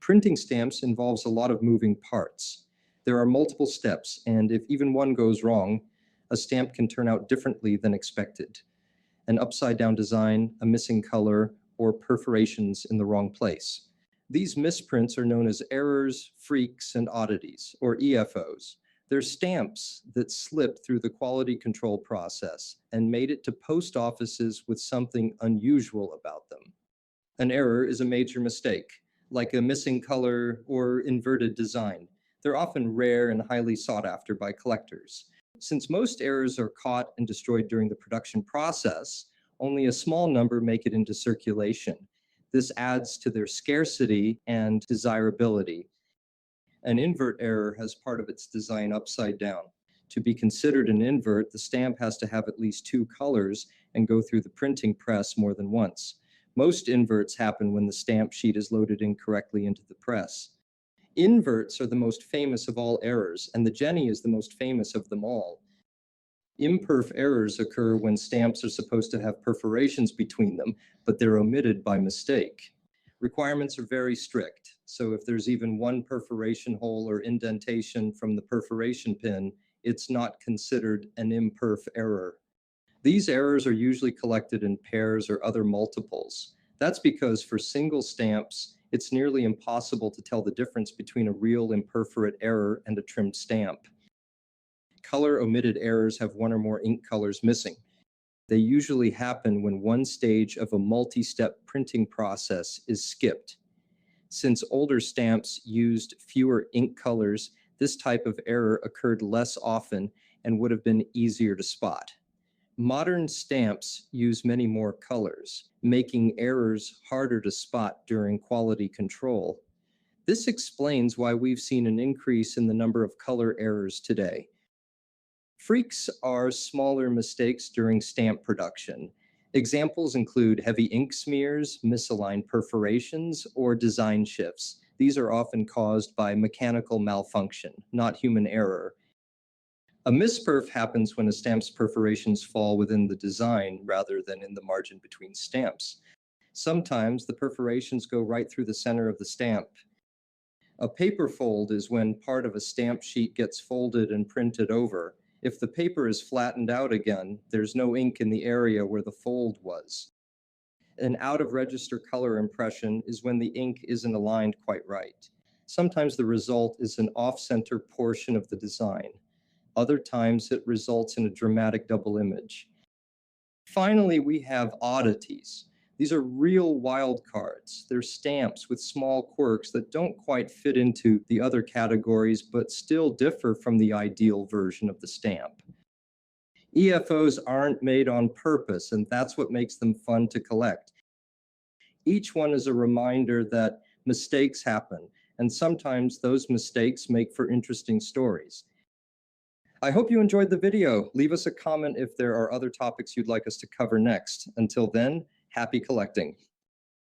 Printing stamps involves a lot of moving parts. There are multiple steps, and if even one goes wrong, a stamp can turn out differently than expected. An upside-down design, a missing color, or perforations in the wrong place. These misprints are known as errors, freaks, and oddities, or EFOs. They're stamps that slipped through the quality control process and made it to post offices with something unusual about them. An error is a major mistake, like a missing color or inverted design. They're often rare and highly sought after by collectors. Since most errors are caught and destroyed during the production process, only a small number make it into circulation. This adds to their scarcity and desirability. An invert error has part of its design upside down. To be considered an invert, the stamp has to have at least two colors and go through the printing press more than once. Most inverts happen when the stamp sheet is loaded incorrectly into the press. Inverts are the most famous of all errors, and the Jenny is the most famous of them all. Imperf errors occur when stamps are supposed to have perforations between them, but they're omitted by mistake. Requirements are very strict, so if there's even one perforation hole or indentation from the perforation pin, it's not considered an imperf error. These errors are usually collected in pairs or other multiples. That's because for single stamps, it's nearly impossible to tell the difference between a real imperforate error and a trimmed stamp. Color omitted errors have one or more ink colors missing. They usually happen when one stage of a multi-step printing process is skipped. Since older stamps used fewer ink colors, this type of error occurred less often and would have been easier to spot. Modern stamps use many more colors, making errors harder to spot during quality control. This explains why we've seen an increase in the number of color errors today. Freaks are smaller mistakes during stamp production. Examples include heavy ink smears, misaligned perforations, or design shifts. These are often caused by mechanical malfunction, not human error. A misperf happens when a stamp's perforations fall within the design rather than in the margin between stamps. Sometimes the perforations go right through the center of the stamp. A paper fold is when part of a stamp sheet gets folded and printed over. If the paper is flattened out again, there's no ink in the area where the fold was. An out-of-register color impression is when the ink isn't aligned quite right. Sometimes the result is an off-center portion of the design. Other times it results in a dramatic double image. Finally, we have oddities. These are real wild cards. They're stamps with small quirks that don't quite fit into the other categories, but still differ from the ideal version of the stamp. EFOs aren't made on purpose, and that's what makes them fun to collect. Each one is a reminder that mistakes happen, and sometimes those mistakes make for interesting stories. I hope you enjoyed the video. Leave us a comment if there are other topics you'd like us to cover next. Until then, happy collecting.